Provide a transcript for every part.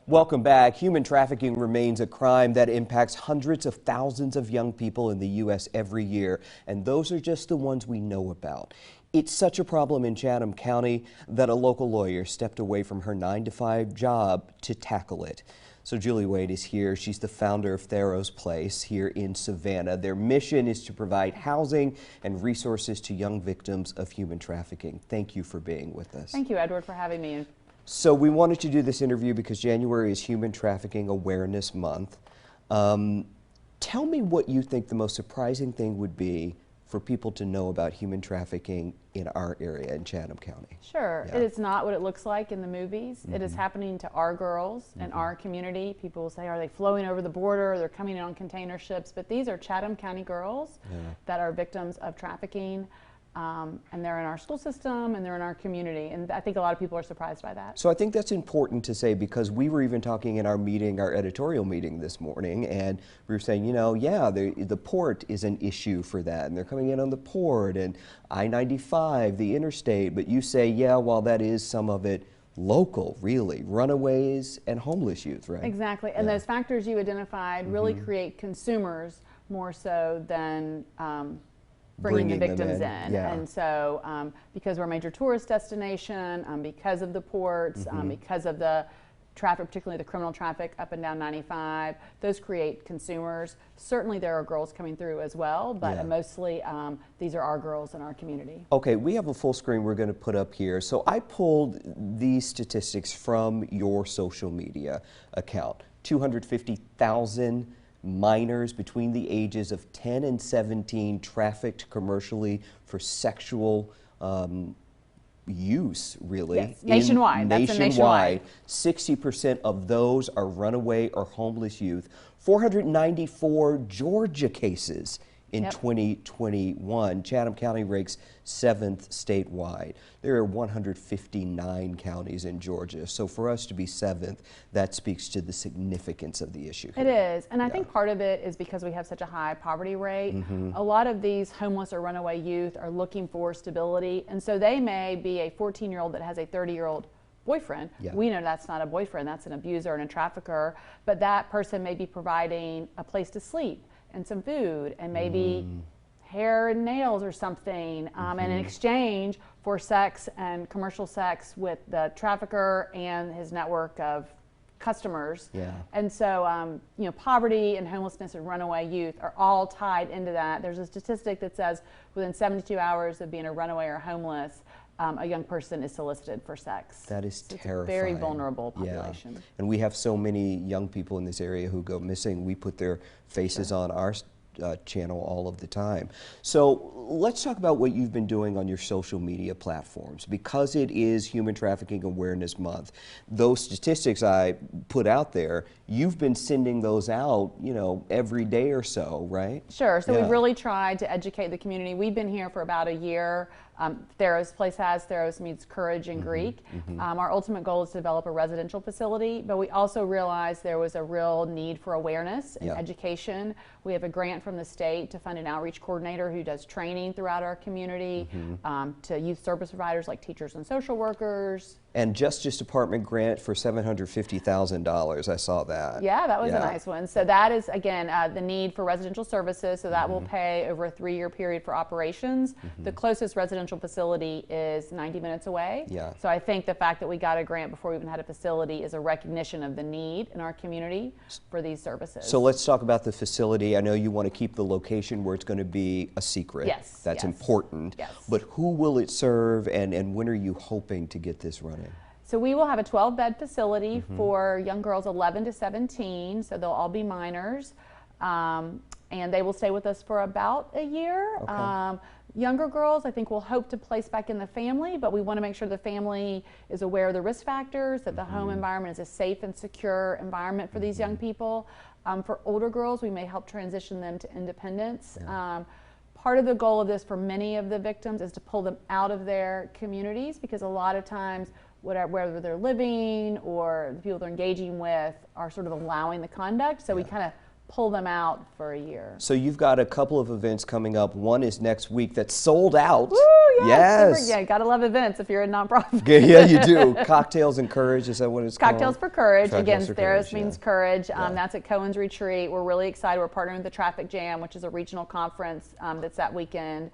Welcome back. Human trafficking remains a crime that impacts hundreds of thousands of young people in the U.S. every year, and those are just the ones we know about. It's such a problem in Chatham County that a local lawyer stepped away from her 9-to-5 job to tackle it. So Julie Wade is here. She's the founder of Tharros Place here in Savannah. Their mission is to provide housing and resources to young victims of human trafficking. Thank you for being with us. Thank you, Edward, for having me. So we wanted to do this interview because January is Human Trafficking Awareness Month. Tell me what you think the most surprising thing would be for people to know about human trafficking in our area in Chatham County. Sure. Yeah. It is not what it looks like in the movies. It is happening to our girls and our community. People will say, are they flowing over the border? They're coming in on container ships. But these are Chatham County girls that are victims of trafficking. And they're in our school system and they're in our community, and I think a lot of people are surprised by that. So I think that's important to say, because we were even talking in our meeting, our editorial meeting this morning, and we were saying, you know, yeah, the port is an issue for that, and they're coming in on the port and I-95, the interstate, but you say, yeah, while that is some of it local, really, runaways and homeless youth, right? Exactly, and those factors you identified really create consumers more so than bringing the victims in. Yeah. And so because we're a major tourist destination, because of the ports, because of the traffic, particularly the criminal traffic up and down 95, those create consumers. Certainly there are girls coming through as well, but mostly these are our girls in our community. Okay, we have a full screen we're going to put up here. So I pulled these statistics from your social media account. 250,000 minors between the ages of 10 and 17 trafficked commercially for sexual use, really. Yes, nationwide. Nationwide. 60% of those are runaway or homeless youth. 494 Georgia cases in 2021. Chatham County ranks 7th statewide. There are 159 counties in Georgia. So for us to be 7th, that speaks to the significance of the issue here. It is, and I think part of it is because we have such a high poverty rate. A lot of these homeless or runaway youth are looking for stability, and so they may be a 14-year-old that has a 30-year-old boyfriend. We know that's not a boyfriend, that's an abuser and a trafficker, but that person may be providing a place to sleep and some food and maybe hair and nails or something, and in exchange for sex and commercial sex with the trafficker and his network of customers. And so you know, poverty and homelessness and runaway youth are all tied into that. There's a statistic that says within 72 hours of being a runaway or homeless, a young person is solicited for sex. That is terrifying. It's a very vulnerable population. And we have so many young people in this area who go missing. We put their faces on our channel all of the time. So let's talk about what you've been doing on your social media platforms. Because it is Human Trafficking Awareness Month, those statistics I put out there, you've been sending those out, you know, every day or so, right? Sure. So we've really tried to educate the community. We've been here for about a year. Tharros Place has, Tharros means courage in Greek. Our ultimate goal is to develop a residential facility, but we also realized there was a real need for awareness and education. We have a grant from the state to fund an outreach coordinator who does training throughout our community, to youth service providers like teachers and social workers. And Justice Department grant for $750,000. I saw that. Yeah, that was a nice one. So that is, again, the need for residential services. So that will pay over a 3-year period for operations. The closest residential facility is 90 minutes away. So I think the fact that we got a grant before we even had a facility is a recognition of the need in our community for these services. So let's talk about the facility. I know you want to keep the location where it's going to be a secret. Yes. That's important. But who will it serve, and when are you hoping to get this running? So we will have a 12-bed facility for young girls 11 to 17, so they'll all be minors, and they will stay with us for about a year. Younger girls, I think we'll hope to place back in the family, but we want to make sure the family is aware of the risk factors, that the home environment is a safe and secure environment for these young people. For older girls, we may help transition them to independence. Part of the goal of this for many of the victims is to pull them out of their communities, because a lot of times whether they're living or the people they're engaging with are sort of allowing the conduct. So we kind of pull them out for a year. So you've got a couple of events coming up. One is next week that's sold out. Woo, yes. Yeah, gotta love events if you're a nonprofit. Yeah, you do. Cocktails and Courage, is that what it's called? Cocktails for Courage. Cocktails Again, for Tharros Courage, means yeah. courage. Yeah. That's at Cohen's Retreat. We're really excited. We're partnering with the Traffic Jam, which is a regional conference that's that weekend.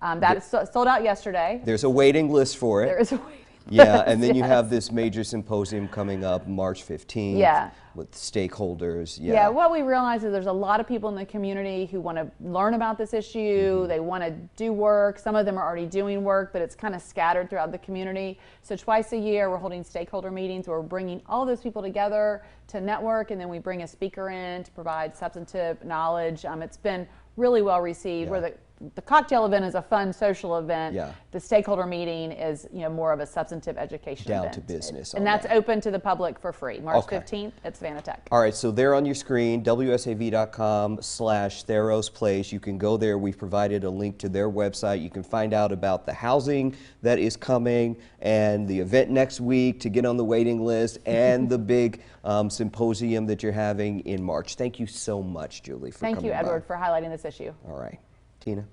That is sold out yesterday. There's a waiting list for it. There is a waiting Yeah, list, and then you yes. have this major symposium coming up March 15th Yeah. with stakeholders. Yeah, what we realize is there's a lot of people in the community who want to learn about this issue. They want to do work. Some of them are already doing work, but it's kind of scattered throughout the community. So twice a year, we're holding stakeholder meetings where we're bringing all those people together to network, and then we bring a speaker in to provide substantive knowledge. It's been really well received. Yeah. Where the cocktail event is a fun social event. Yeah. The stakeholder meeting is more of a substantive education Down event. to business. And that's open to the public for free. March 15th at Savannah Tech. All right, so there on your screen, wsav.com/Tharros Place. You can go there. We've provided a link to their website. You can find out about the housing that is coming and the event next week to get on the waiting list and the big symposium that you're having in March. Thank you so much, Julie, for coming by. Thank you, Edward, for highlighting this issue. All right. Tina?